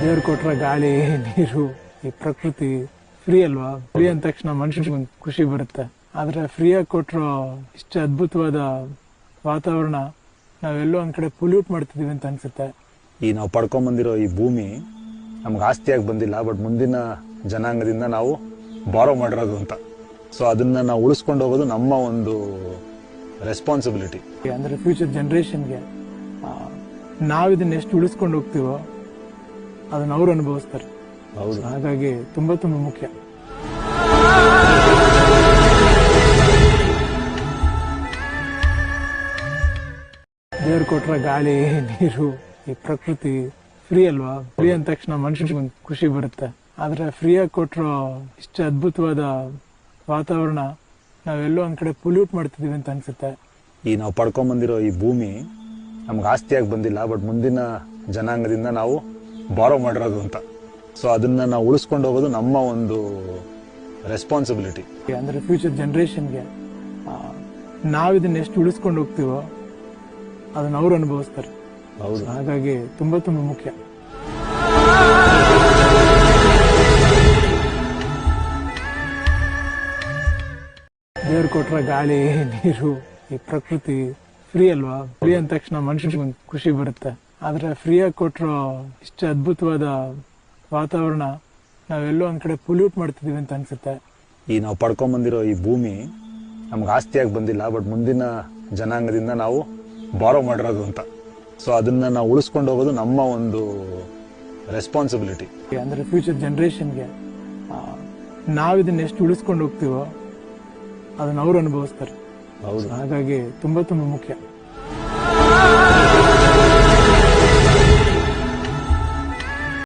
ದೇವ್ರು ಕೊಟ್ರ ಗಾಳಿ ನೀರು ಈ ಪ್ರಕೃತಿ ಫ್ರೀ ಅಲ್ವಾ. ಫ್ರೀ ಅಂದ ತಕ್ಷಣ ಮನುಷ್ಯನಿಗೆ ಒಂದು ಖುಷಿ ಬರುತ್ತೆ. ಆದ್ರೆ ಫ್ರೀಯಾಗಿ ಕೊಟ್ಟರು ಇಷ್ಟು ಅದ್ಭುತವಾದ ವಾತಾವರಣ ನಾವೆಲ್ಲೋ ಒಂದ್ ಕಡೆ ಪೊಲ್ಯೂಟ್ ಮಾಡ್ತಿದೀವಿ ಅಂತ ಅನ್ಸುತ್ತೆ. ಈ ನಾವು ಪಡ್ಕೊಂಡ್ ಬಂದಿರೋ ಈ ಭೂಮಿ ನಮ್ಗೆ ಆಸ್ತಿಯಾಗಿ ಬಂದಿಲ್ಲ, ಬಟ್ ಮುಂದಿನ ಜನಾಂಗದಿಂದ ನಾವು ಬಾರೋ ಮಾಡಿರೋದು ಅಂತ. ಸೊ ಅದನ್ನ ನಾವು ಉಳಿಸ್ಕೊಂಡು ಹೋಗೋದು ನಮ್ಮ ಒಂದು ರೆಸ್ಪಾನ್ಸಿಬಿಲಿಟಿ. ಅಂದ್ರೆ ಫ್ಯೂಚರ್ ಜನರೇಷನ್ಗೆ ನಾವ್ ಇದನ್ನ ಎಷ್ಟು ಉಳಿಸ್ಕೊಂಡು ಹೋಗ್ತೀವೋ ಅದನ್ನ ಅವ್ರು ಅನುಭವಿಸ್ತಾರೆ. ಹೌದು, ಹಾಗಾಗಿ ತುಂಬಾ ತುಂಬಾ ಮುಖ್ಯ. ದೇವ್ರು ಕೊಟ್ರ ಗಾಳಿ ನೀರು ಈ ಪ್ರಕೃತಿ ಫ್ರೀ ಅಲ್ವಾ. ಫ್ರೀ ಅಂದ ತಕ್ಷಣ ಮನುಷ್ಯನಿಗೆ ಒಂದು ಖುಷಿ ಬರುತ್ತೆ. ಆದ್ರೆ ಫ್ರೀಯಾಗಿ ಕೊಟ್ಟರು ಇಷ್ಟು ಅದ್ಭುತವಾದ ವಾತಾವರಣ ನಾವೆಲ್ಲೋ ಒಂದ್ ಕಡೆ ಪೊಲ್ಯೂಟ್ ಮಾಡ್ತಿದೀವಿ ಅಂತ ಅನ್ಸುತ್ತೆ. ಈ ನಾವು ಪಡ್ಕೊಂಡ್ ಬಂದಿರೋ ಈ ಭೂಮಿ ನಮ್ಗೆ ಆಸ್ತಿಯಾಗಿ ಬಂದಿಲ್ಲ, ಬಟ್ ಮುಂದಿನ ಜನಾಂಗದಿಂದ ನಾವು ಬಾರೋ ಮಾಡಿರೋದು ಅಂತ. ಸೊ ಅದನ್ನ ನಾವು ಉಳಿಸ್ಕೊಂಡು ಹೋಗೋದು ನಮ್ಮ ಒಂದು ರೆಸ್ಪಾನ್ಸಿಬಿಲಿಟಿ. ಅಂದ್ರೆ ಫ್ಯೂಚರ್ ಜನರೇಷನ್ಗೆ ನಾವ್ ಇದನ್ನ ಎಷ್ಟು ಉಳಿಸ್ಕೊಂಡು ಹೋಗ್ತೀವೋ ಅದನ್ನ ಅವ್ರು ಅನುಭವಿಸ್ತಾರೆ. ಹೌದು, ಹಾಗಾಗಿ ತುಂಬಾ ತುಂಬಾ ಮುಖ್ಯ. ದೇವ್ರು ಕೊಟ್ರ ಗಾಳಿ ನೀರು ಈ ಪ್ರಕೃತಿ ಫ್ರೀ ಅಲ್ವಾ. ಫ್ರೀ ಅಂದ ತಕ್ಷಣ ಮನುಷ್ಯನಿಗೆ ಒಂದು ಖುಷಿ ಬರುತ್ತೆ. ಆದ್ರೆ ಫ್ರೀಯಾಗಿ ಕೊಟ್ಟರು ಇಷ್ಟು ಅದ್ಭುತವಾದ ವಾತಾವರಣ ನಾವೆಲ್ಲೋ ಒಂದ್ ಕಡೆ ಪೊಲ್ಯೂಟ್ ಮಾಡ್ತಿದೀವಿ ಅಂತ ಅನ್ಸುತ್ತೆ. ಈ ನಾವು ಪಡ್ಕೊಂಡ್ ಬಂದಿರೋ ಈ ಭೂಮಿ ನಮ್ಗೆ ಆಸ್ತಿಯಾಗಿ ಬಂದಿಲ್ಲ, ಬಟ್ ಮುಂದಿನ ಜನಾಂಗದಿಂದ ನಾವು ಬಾರೋ ಮಾಡಿರೋದು ಅಂತ. ಸೊ ಅದನ್ನ ನಾವು ಉಳಿಸ್ಕೊಂಡು ಹೋಗೋದು ನಮ್ಮ ಒಂದು ರೆಸ್ಪಾನ್ಸಿಬಿಲಿಟಿ. ಅಂದ್ರೆ ಫ್ಯೂಚರ್ ಜನರೇಷನ್ಗೆ ನಾವ್ ಇದನ್ನ ಎಷ್ಟು ಉಳಿಸ್ಕೊಂಡು ಹೋಗ್ತೀವೋ ಅದನ್ನ ಅವ್ರು ಅನುಭವಿಸ್ತಾರೆ. ಹೌದು, ಹಾಗಾಗಿ ತುಂಬಾ ತುಂಬಾ ಮುಖ್ಯ.